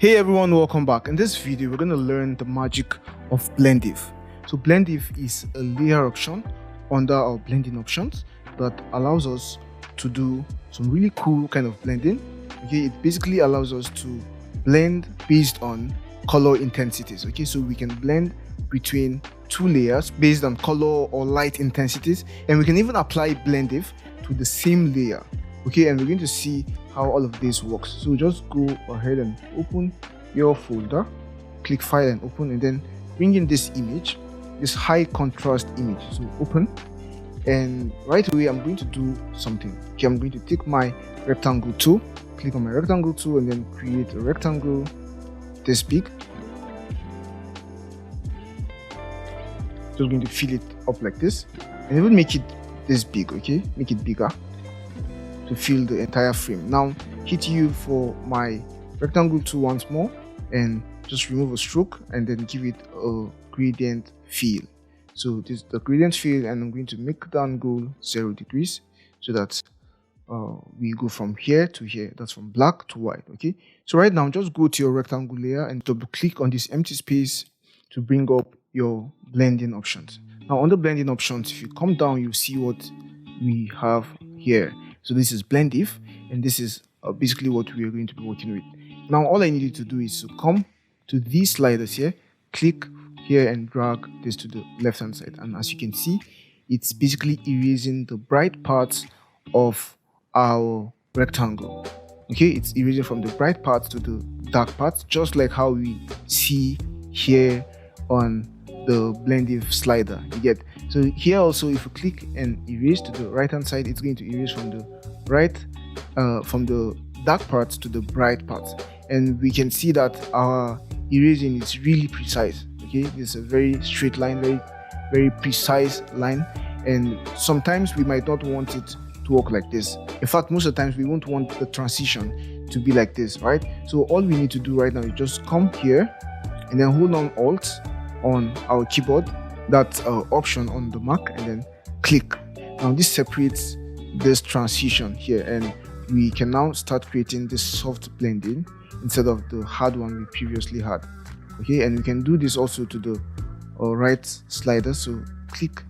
Hey everyone, welcome back. In this video, we're going to learn the magic of blend if. So blend if is a layer option under our blending options that allows us to do some really cool kind of blending. Okay, it basically allows us to blend based on color intensities. Okay, so we can blend between two layers based on color or light intensities, and we can even apply blend if to the same layer. Okay, and we're going to see how all of this works. So just go ahead and open your folder, click file and open, and then bring in this image, this high contrast image. So open, and right away I'm going to do something. Okay, I'm going to take my rectangle tool, click on my rectangle tool, and then create a rectangle this big. Just going to fill it up like this, and even make it this big. Okay, make it bigger to fill the entire frame. Now hit U for my rectangle tool once more and just remove a stroke and then give it a gradient fill. So this is the gradient fill, and I'm going to make the angle 0 degrees so that we go from here to here. That's from black to white. Okay, so right now just go to your rectangle layer and double click on this empty space to bring up your blending options. Now on the blending options, if you come down, you see what we have here. So this is blend if, and this is basically what we are going to be working with. Now all I need you to do is to come to these sliders here, click here and drag this to the left hand side, and as you can see, it's basically erasing the bright parts of our rectangle. Okay, it's erasing from the bright parts to the dark parts, just like how we see here on the blend if slider. You get? So here also, if you click and erase to the right hand side, it's going to erase from the from the dark parts to the bright parts, and we can see that our erasing is really precise. Okay, it's a very straight line, very precise line, and sometimes we might not want it to work like this. In fact, most of the times we won't want the transition to be like this, right? So all we need to do right now is just come here and then hold on Alt on our keyboard, that option on the Mac, and then click. Now this separates this transition here, and we can now start creating this soft blending instead of the hard one we previously had. Okay, and we can do this also to the right slider. So click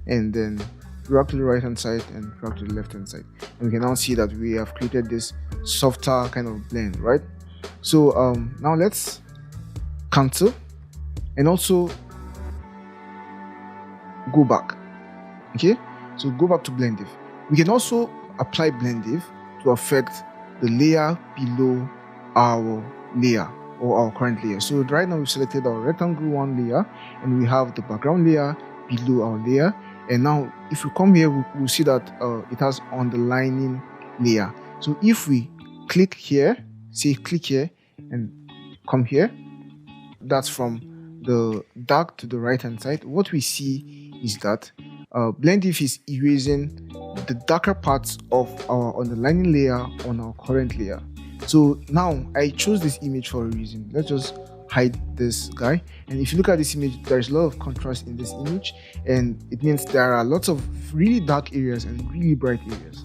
and then drag to the right hand side and drag to the left hand side, and we can now see that we have created this softer kind of blend, right? So now let's cancel and also go back. Okay, so go back to blend if. We can also apply blend if to affect the layer below our layer or our current layer. So right now we've selected our rectangle 1 layer, and we have the background layer below our layer. And now if we come here, we'll see that it has underlining layer. So if we click here, say click here and come here, that's from the dark to the right hand side. What we see is that blend if is erasing the darker parts of our underlining layer on our current layer. So now I chose this image for a reason. Let's just hide this guy, and if you look at this image, there's a lot of contrast in this image, and it means there are lots of really dark areas and really bright areas,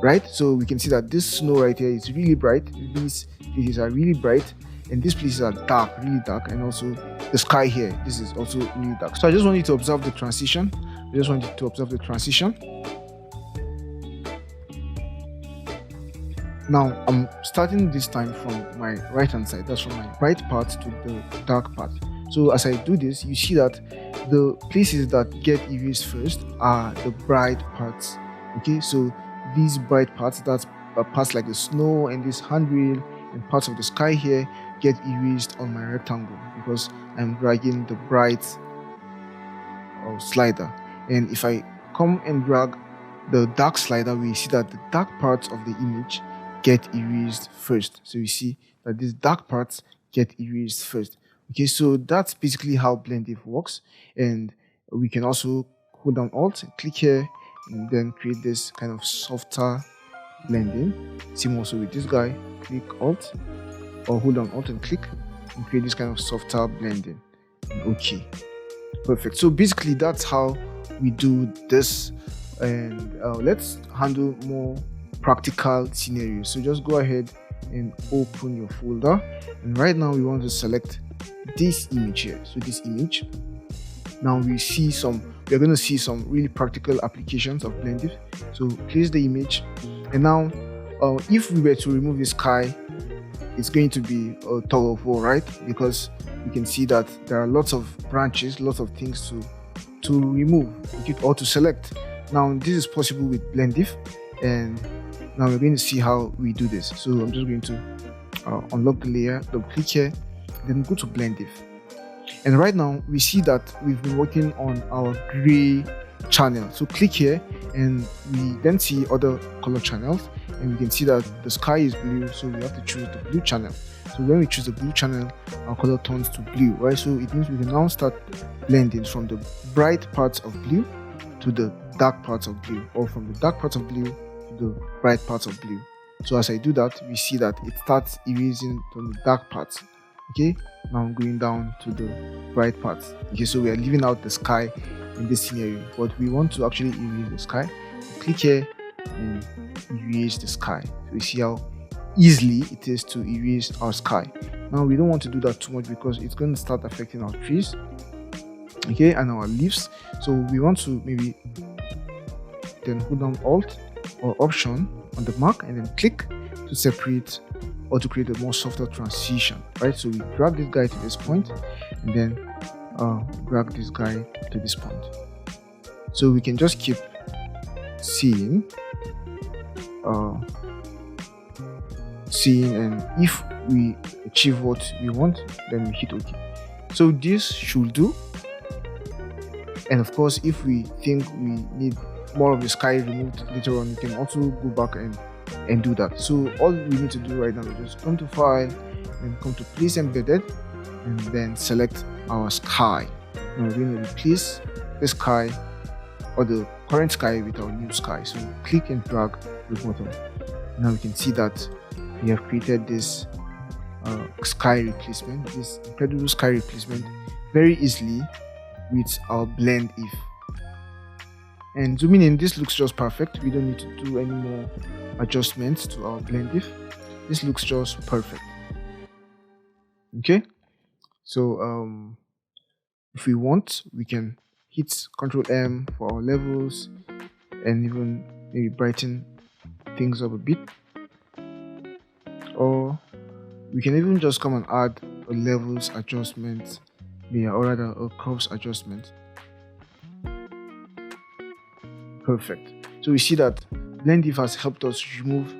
right? So we can see that this snow right here is really bright, these places are really bright, and these places are dark, really dark, and also the sky here, this is also really dark. So I just want you to observe the transition. Now I'm starting this time from my right hand side, that's from my bright part to the dark part. So as I do this, you see that the places that get erased first are the bright parts. Okay, so these bright parts, that's parts like the snow and this handrail and parts of the sky here, get erased on my rectangle because I'm dragging the bright slider. And if I come and drag the dark slider, we see that the dark parts of the image get erased first. So you see that these dark parts get erased first. Okay, so that's basically how blend if works. And we can also hold down Alt, click here, and then create this kind of softer blending. Same also with this guy, click Alt or hold down Alt and click, and create this kind of softer blending. Okay, perfect. So basically that's how we do this, and let's handle more practical scenarios. So just go ahead and open your folder. And right now we want to select this image here. So this image. Now we're going to see some really practical applications of Blendif. So place the image, and now if we were to remove the sky, it's going to be a tug of war, right? Because you can see that there are lots of branches, lots of things to remove or to select. Now this is possible with Blendif, and now we're going to see how we do this. So I'm just going to unlock the layer, double click here, then go to Blendif. And right now we see that we've been working on our gray channel. So click here, and we then see other color channels, and we can see that the sky is blue, so we have to choose the blue channel. So when we choose the blue channel, our color turns to blue, right? So it means we can now start blending from the bright parts of blue to the dark parts of blue, or from the dark parts of blue to the bright parts of blue. So as I do that, we see that it starts erasing from the dark parts. Okay, now I'm going down to the bright parts. Okay, so we are leaving out the sky in this scenario, but we want to actually erase the sky. Click here and erase the sky. So you see how easily it is to erase our sky. Now we don't want to do that too much because it's going to start affecting our trees, okay, and our leaves. So we want to maybe then hold down Alt or Option on the mark and then click to separate or to create a more softer transition, right? So we drag this guy to this point and then drag this guy to this point. So we can just keep seeing, and if we achieve what we want, then we hit OK. So this should do. And of course, if we think we need more of the sky removed later on, we can also go back and do that. So all we need to do right now is just come to File and come to Place Embedded, and then select our sky. Now we're going to replace the sky or the current sky with our new sky. So click and drag the bottom. Now we can see that we have created this sky replacement, this incredible sky replacement very easily with our Blendif. And zooming in, this looks just perfect. We don't need to do any more adjustments to our Blendif. This looks just perfect. Okay, so if we want, we can hit Ctrl M for our levels and even maybe brighten things up a bit, or we can even just come and add a levels adjustment layer, or rather a curves adjustment. Perfect. So we see that Blendif has helped us remove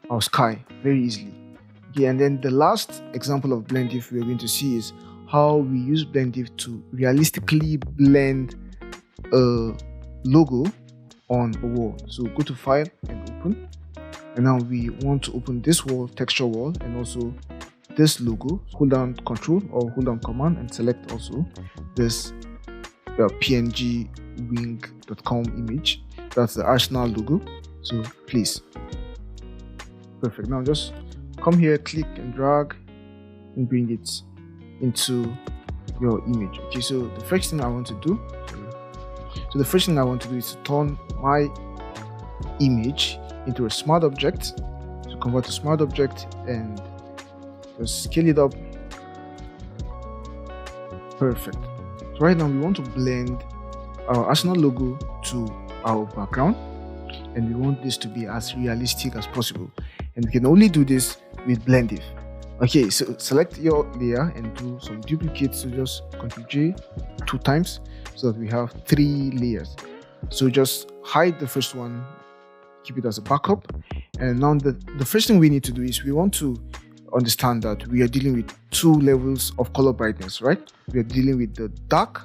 our sky very easily. Okay, and then the last example of Blendif we're going to see is how we use Blendif to realistically blend a logo on a wall. So go to File and Open, and now we want to open this wall, texture wall, and also this logo. Hold down Control or hold down Command and select also this PNG wing.com image. That's the Arsenal logo. So please, perfect. Now just come here, click and drag and bring it into your image. Okay, so the first thing I want to do is to turn my image into a smart object. So convert to smart object and just scale it up. Perfect. So right now we want to blend our Arsenal logo to our background, and we want this to be as realistic as possible, and we can only do this with Blendif. Okay, so select your layer and do some duplicates. So just Ctrl J 2 times so that we have 3 layers. So just hide the first one, keep it as a backup, and now the first thing we need to do is we want to understand that we are dealing with 2 levels of color brightness, right? We are dealing with the dark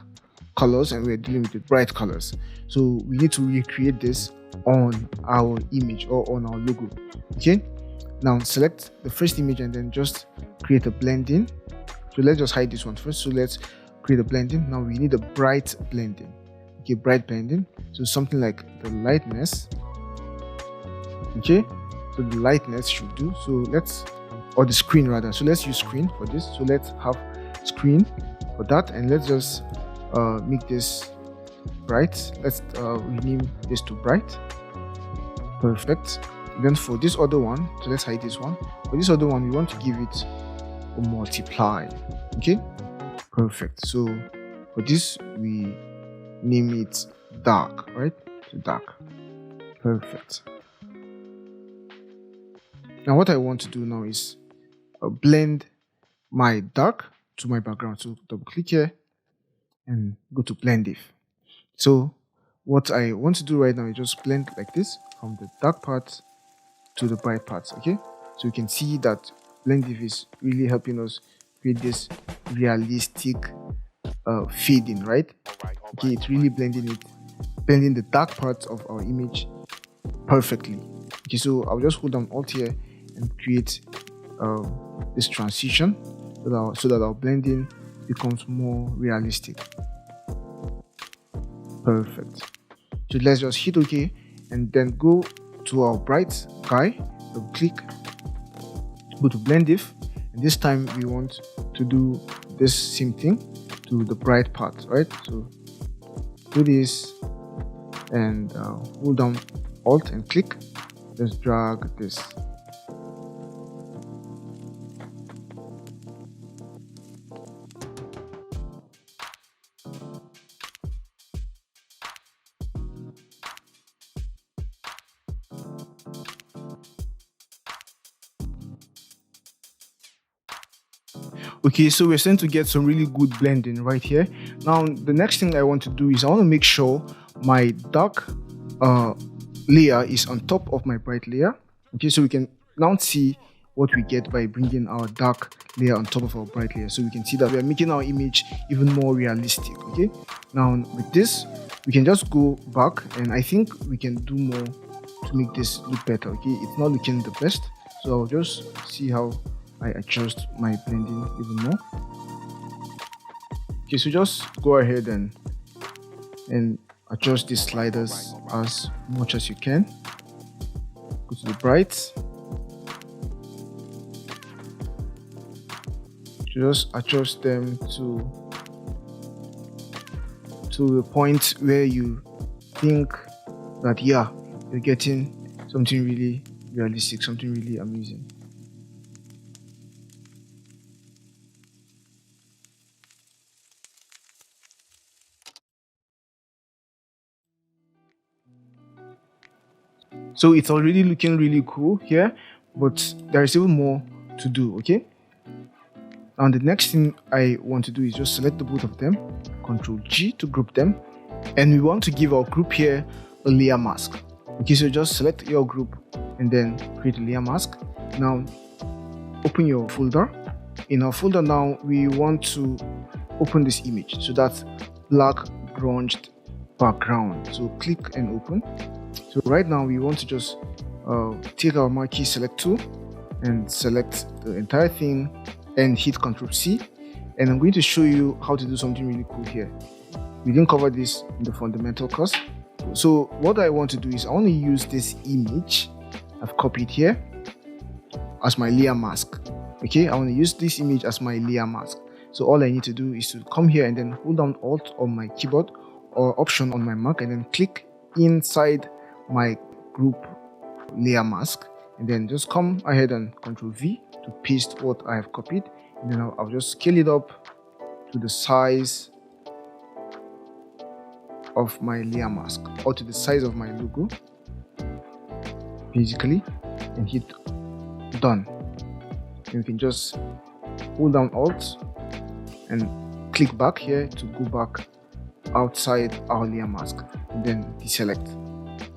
colors and we are dealing with the bright colors. So we need to recreate this on our image or on our logo. Okay, now select the first image and then just create a blending. So let's just hide this one first. So let's create a blending. Now we need a bright blending. Okay, bright blending. So something like the lightness. Okay, so the lightness should do. So let's, or the screen rather. So let's use screen for this. So let's have screen for that, and let's just make this bright. Let's rename this to bright. Perfect. Then for this other one, so let's hide this one. For this other one, we want to give it a multiply. Okay, perfect. So for this, we name it dark, right? So dark. Perfect. Now what I want to do now is blend my dark to my background. So double click here and go to blend if. So what I want to do right now is just blend like this from the dark parts to the bright parts. Okay, so you can see that blend if is really helping us create this realistic fading, right? Okay, it's really blending the dark parts of our image perfectly. Okay, so I'll just hold down Alt here and create this transition so that our blending becomes more realistic. Perfect. So let's just hit OK and then go to our bright guy, double click, go to blend if, and this time we want to do this same thing to the bright part, right? So do this and hold down Alt and click, just drag this. Okay, so we're starting to get some really good blending right here. Now the next thing I want to do is I want to make sure my dark layer is on top of my bright layer. Okay, so we can now see what we get by bringing our dark layer on top of our bright layer. So we can see that we are making our image even more realistic. Okay, now with this we can just go back and I think we can do more to make this look better. Okay, it's not looking the best, so I'll just see how I adjust my blending even more. Okay, so just go ahead and adjust these sliders as much as you can. Go to the bright. Just adjust them to the point where you think that yeah, you're getting something really realistic, something really amazing. So it's already looking really cool here, but there is even more to do. Okay, now the next thing I want to do is just select the both of them, Ctrl G to group them, and we want to give our group here a layer mask. Okay, so just select your group and then create a layer mask. Now open your folder. In our folder now we want to open this image, so that's black grunged background. So click and open. So right now we want to just take our marquee select tool and select the entire thing and hit Ctrl C, and I'm going to show you how to do something really cool here. We didn't cover this in the fundamental course. So what I want to do is I want to use this image I've copied here as my layer mask. Okay, I want to use this image as my layer mask. So all I need to do is to come here and then hold down Alt on my keyboard or Option on my Mac and then click inside my group layer mask, and then just come ahead and Ctrl V to paste what I have copied, and then I'll just scale it up to the size of my layer mask or to the size of my logo basically, and hit done. And you can just hold down Alt and click back here to go back outside our layer mask and then deselect.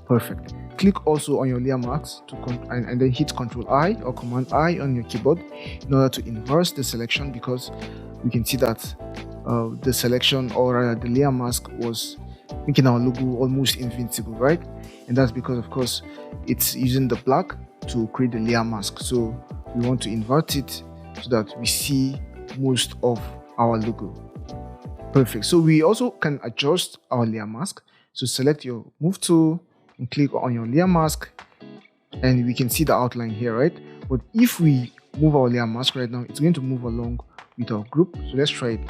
Perfect. Click also on your layer mask and then hit Ctrl I or Command I on your keyboard in order to inverse the selection, because we can see that the selection, or rather the layer mask, was making our logo almost invincible, right? And that's because of course it's using the black to create the layer mask. So we want to invert it so that we see most of our logo. Perfect. So we also can adjust our layer mask. So select your move tool and click on your layer mask, and we can see the outline here, right? But if we move our layer mask right now, it's going to move along with our group. So let's try it.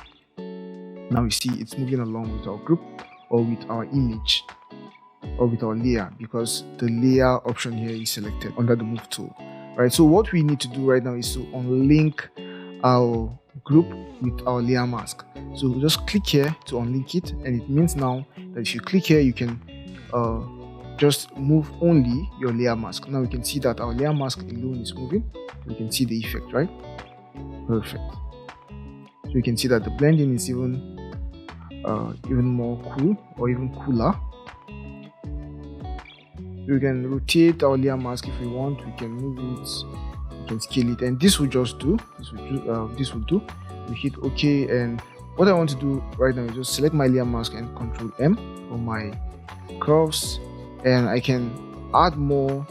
Now we see it's moving along with our group or with our image. or with our layer, because the layer option here is selected under the move tool. Right, so what we need to do right now is to unlink our group with our layer mask. So just click here to unlink it, and it means now that if you click here, you can just move only your layer mask. Now we can see that our layer mask alone is moving. We can see the effect, right? Perfect. So you can see that the blending is even more cool, or even cooler. We can rotate our layer mask if we want. We can move it, we can scale it, and this will just do. This will do. We hit OK, and what I want to do right now is just select my layer mask and Control M for my curves, and I can add more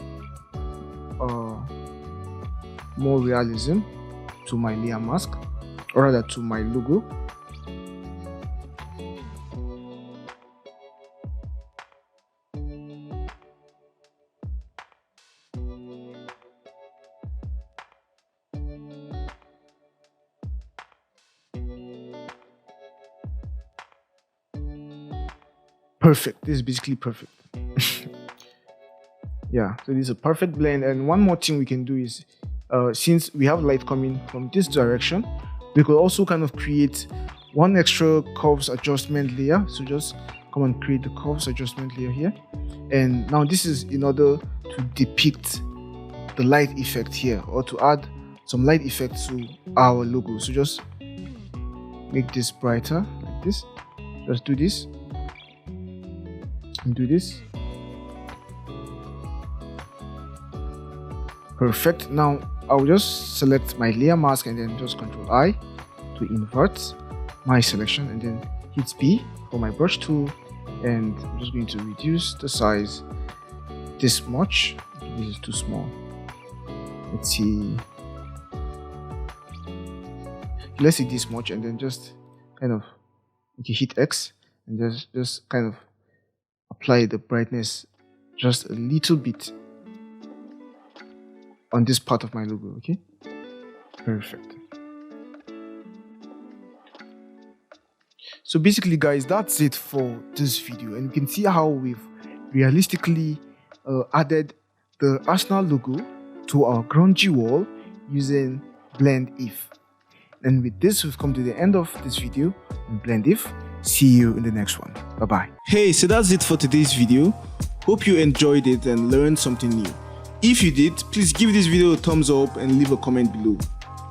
realism to my layer mask, or rather to my logo. Perfect. This is basically perfect. Yeah, so this is a perfect blend. And one more thing we can do is, since we have light coming from this direction, we could also kind of create one extra curves adjustment layer. So just come and create the curves adjustment layer here, and now this is in order to depict the light effect here, or to add some light effect to our logo. So just make this brighter like this. Just do this and do this. Perfect. Now I'll just select my layer mask and then just Control I to invert my selection, and then hit B for my brush tool, and I'm just going to reduce the size this much. This is too small. Let's see this much, and then just kind of hit X, and just kind of apply the brightness just a little bit on this part of my logo. Okay, perfect. So basically, guys, that's it for this video, and you can see how we've realistically added the Arsenal logo to our grungy wall using Blend If. And with this, we've come to the end of this video on Blend If. See you in the next one. Bye bye. Hey, so that's it for today's video. Hope you enjoyed it and learned something new. If you did, please give this video a thumbs up and leave a comment below.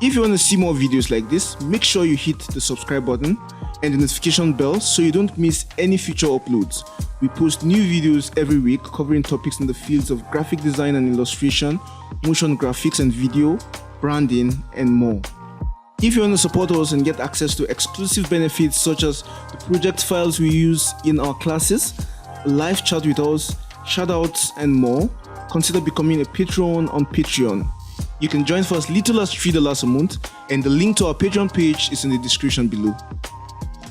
If you want to see more videos like this, make sure you hit the subscribe button and the notification bell so you don't miss any future uploads. We post new videos every week covering topics in the fields of graphic design and illustration, motion graphics and video, branding, and more. If you want to support us and get access to exclusive benefits such as the project files we use in our classes, live chat with us, shoutouts, and more, consider becoming a patron on Patreon. You can join for as little as $3 a month, and the link to our Patreon page is in the description below.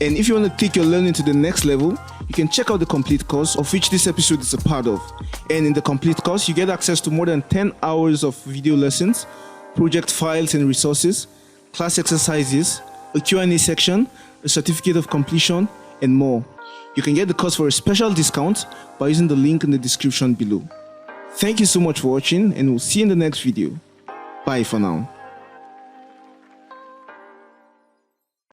And if you want to take your learning to the next level, you can check out the complete course, of which this episode is a part of. And in the complete course, you get access to more than 10 hours of video lessons, project files and resources, class exercises, a Q&A section, a certificate of completion, and more. You can get the course for a special discount by using the link in the description below. Thank you so much for watching, and we'll see you in the next video. Bye for now.